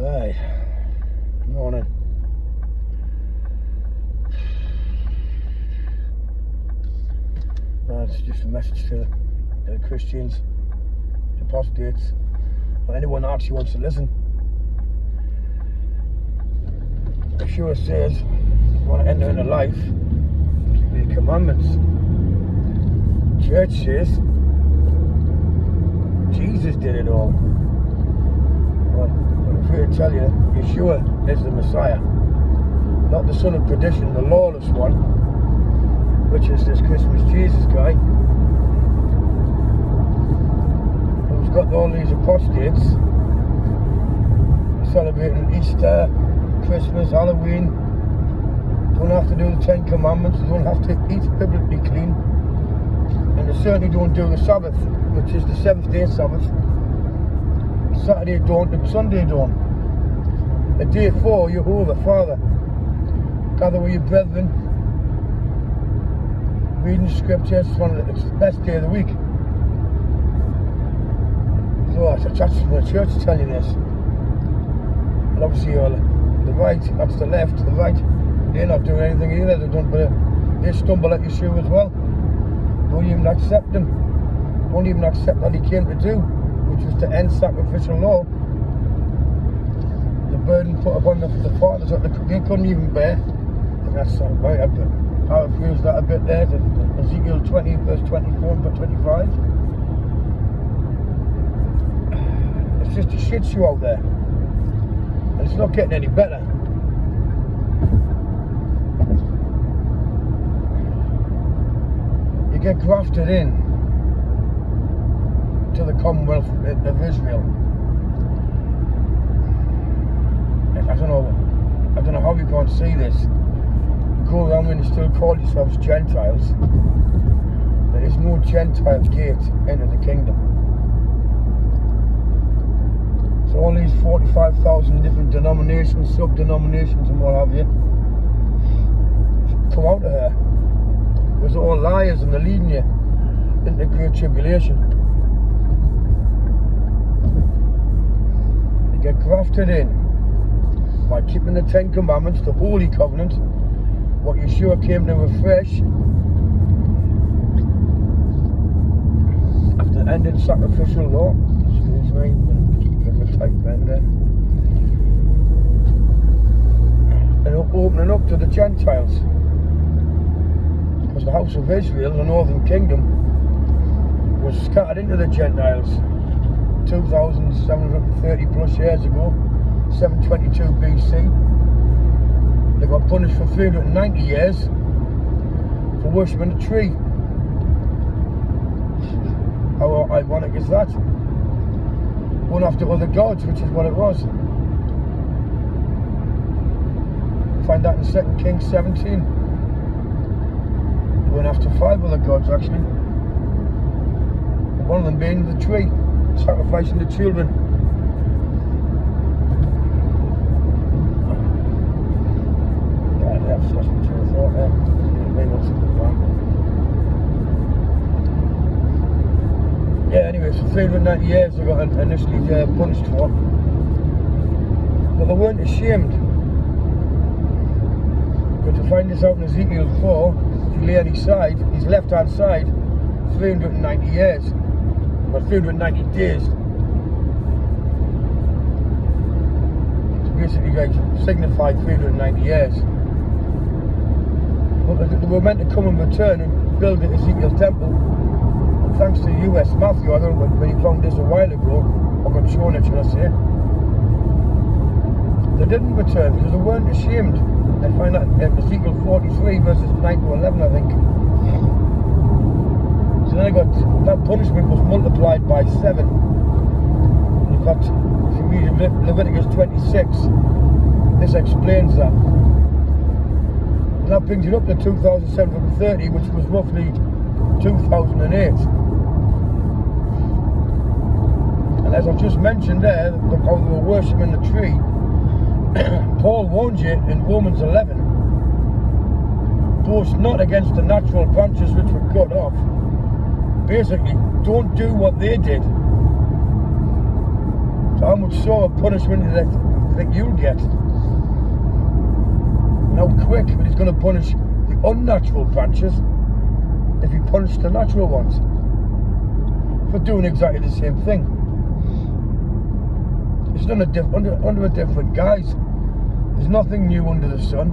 Right, morning. That's just a message to the Christians, the apostates, or anyone that actually wants to listen. Yeshua says, if you want to enter into life, keep the commandments. Church says, Jesus did it all. Well, I'm here to tell you, Yeshua is the Messiah, not the son of perdition, the lawless one, which is this Christmas Jesus guy, who's got all these apostates celebrating Easter, Christmas, Halloween. Don't have to do the 10 Commandments, they don't have to eat biblically clean, and they certainly don't do the Sabbath, which is the 7th day Sabbath. Saturday don't and Sunday don't. A day for Jehovah, Father. Gather with your brethren, reading the scriptures. It's the best day of the week. So that's from the church telling you this. And obviously the right, that's the left, the right, they're not doing anything either. They stumble at Yeshua as well. Don't even accept him. Won't even accept what he came to do, which was to end sacrificial law. The burden put upon the fathers that they couldn't even bear. And that's right. I paraphrase that a bit there. Ezekiel 20 verse 24 and 25. It's just a shit show out there, and it's not getting any better. You get grafted in to the Commonwealth of Israel. I don't know how you can't see this. You go around and you still call yourselves Gentiles. There is no Gentile gate into the kingdom. So all these 45,000 different denominations, sub-denominations and what have you, come out of here. Because they're all liars and they're leading you into great tribulation. You get grafted in by keeping the 10 Commandments, the Holy Covenant, what Yeshua came to refresh after ending sacrificial law. Excuse me, give me a tight pen there. And opening up to the Gentiles. Because the house of Israel, the northern kingdom, was scattered into the Gentiles 2,730 plus years ago, 722 BC. They got punished for 390 years for worshipping a tree. How ironic is that? One after other gods, which is what it was. Find that in 2 Kings 17. They went after 5 other gods actually. One of them being the tree, sacrificing the children. Yeah, anyway, so 390 years they got initially punished for. But they weren't ashamed. But to find this out in Ezekiel 4, if you lay on his side, his left hand side, 390 years. Or 390 days. To basically like signify 390 years. But they were meant to come and return and build the Ezekiel temple. And thanks to U.S. Matthew, I don't know when he found this a while ago, I got shown it, should I say. They didn't return because they weren't ashamed. I find that in Ezekiel 43 verses 9 to 11, I think. So then that punishment was multiplied by 7. In fact, if you read Leviticus 26, this explains that. And that brings it up to 2,730, which was roughly 2008. And as I just mentioned there, how they were worshipping the tree, Paul warned you in Romans 11, boast not against the natural branches which were cut off. Basically, don't do what they did. So how much sort of punishment do you think you'll get? And how quick he's going to punish the unnatural branches if he punished the natural ones for doing exactly the same thing. It's done under a different guise. There's nothing new under the sun.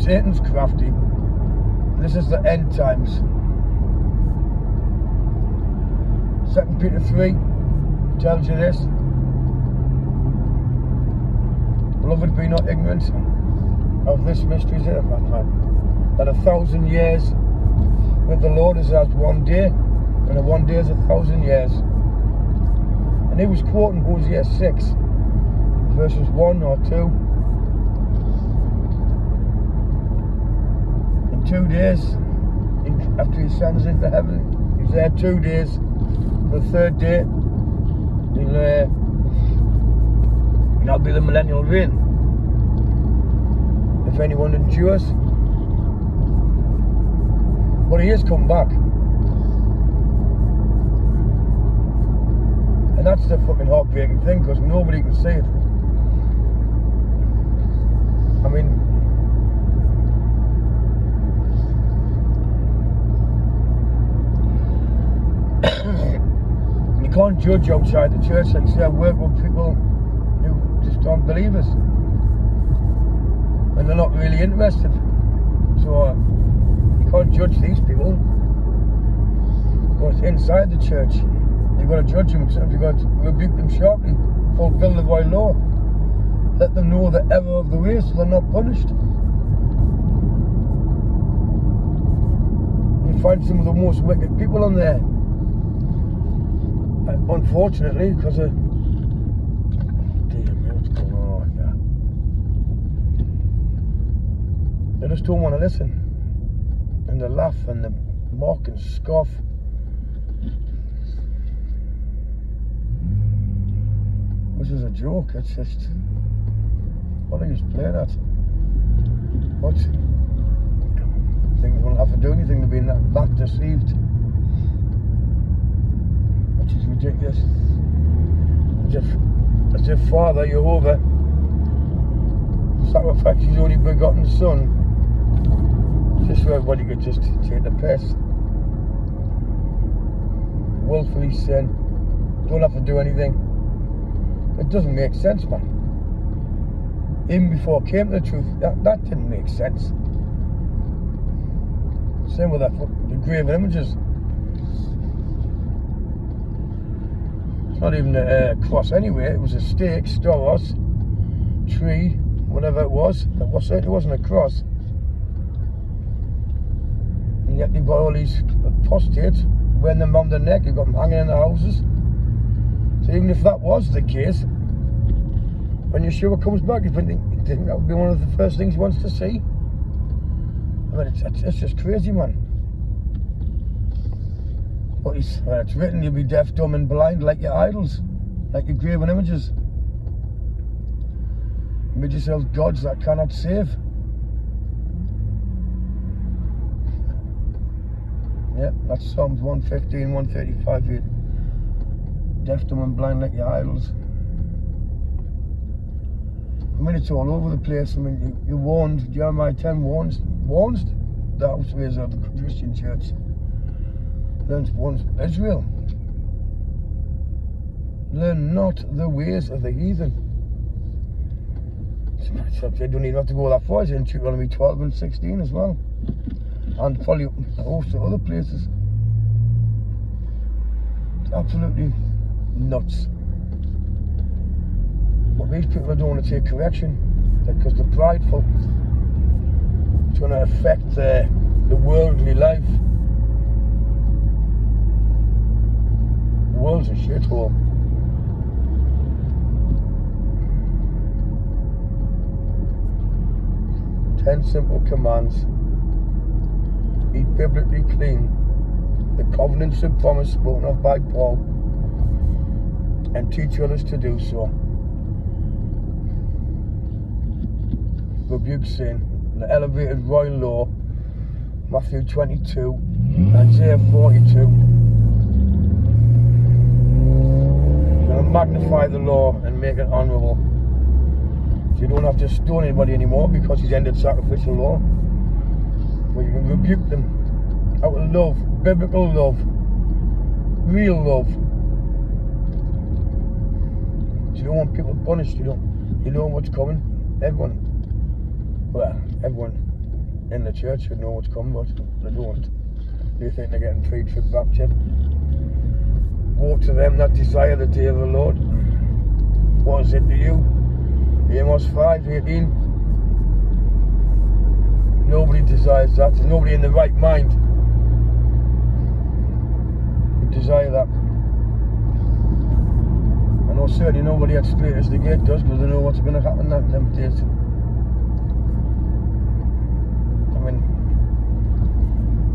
Satan's crafty. This is the end times. 2 Peter 3 tells you this. Beloved, be not ignorant of this mystery, that 1,000 years with the Lord is as one day, and a one day is 1,000 years. And he was quoting Hosea 6, verses 1 or 2. In 2 days, after he ascends into heaven, he's there 2 days. The third day, that'll be the millennial reign. If anyone endures. But he has come back. And that's the fucking heartbreaking thing, because nobody can see it. I mean, you can't judge outside the church. Like say I work with people who just aren't believers. And they're not really interested. So you can't judge these people. But inside the church, you've got to judge them. You've got to rebuke them sharply. Fulfill the royal law. Let them know the error of the way so they're not punished. You find some of the most wicked people on there. Unfortunately, because of what's going on here. They just don't want to listen. And they laugh and they mock and scoff. This is a joke. It's just, what are you playing at? What? Things won't have to do anything to be that deceived. Which is ridiculous. As if Father Jehovah sacrificed his only begotten Son just so everybody could just take the piss. Willfully sin. Don't have to do anything. It doesn't make sense, man. Even before I came to the truth, that didn't make sense. Same with the graven images. It's not even a cross anyway. It was a stake, stars, tree, whatever it was. It certainly wasn't a cross. And yet you've got all these apostates wearing them around their neck. You've got them hanging in the houses. So even if that was the case, when Yeshua comes back, you think that would be one of the first things he wants to see? I mean, it's just crazy, man. But it's written, you'll be deaf, dumb and blind like your idols, like your graven images. You made yourselves gods that cannot save. Yeah, that's Psalms 115, 135 here. Deaf, dumb and blind like your idols. I mean, it's all over the place. I mean, you warned, Jeremiah 10 warns the houseways of the Christian church. Warns Israel. Learn not the ways of the heathen. They don't even have to go that far. It's in Deuteronomy 12 and 16 as well. And probably also other places. It's absolutely nuts. But these people don't want to take correction because they're prideful. It's going to affect the worldly life. The world's a shithole. Ten simple commands. Eat biblically clean. The covenants of promise spoken of by Paul. And teach others to do so. Rebuke sin. The elevated royal law. Matthew 22. Isaiah 42. magnify the law and make it honourable. So you don't have to stone anybody anymore because he's ended sacrificial law. But you can rebuke them out of love, biblical love, real love. So you don't want people punished, you know what's coming. Everyone in the church should know what's coming, but they don't. They think they're getting pre-trib rapture. Woe to them that desire the day of the Lord. What is it to you? Amos 5:18. Nobody desires that. There's nobody in the right mind would desire that. I know certainly nobody at Straight as the Gate does, because they know what's going to happen that them days. I mean,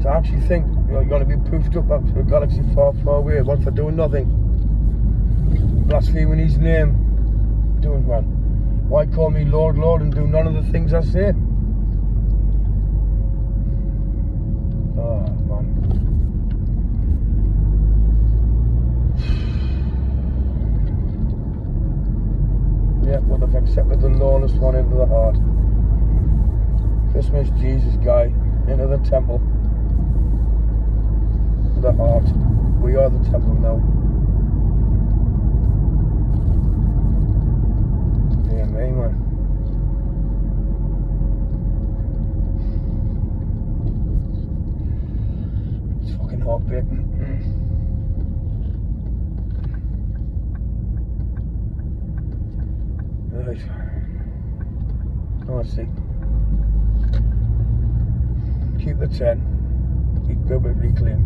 to actually think you're going to be poofed up to a galaxy far, far away, what for doing nothing? Blaspheming his name. Doing what? Why call me Lord, Lord, and do none of the things I say? Oh, man. Yeah, well, they've accepted the lawless one into the heart. Christmas Jesus guy into the temple. The heart. We are the temple now. Yeah, man. It's fucking heartbreaking. Right. Honestly. Keep the 10. Eat biblically clean.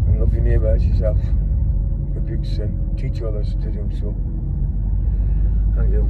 And love your neighbour as yourself. Rebuke sin. Teach others to do so. Thank you.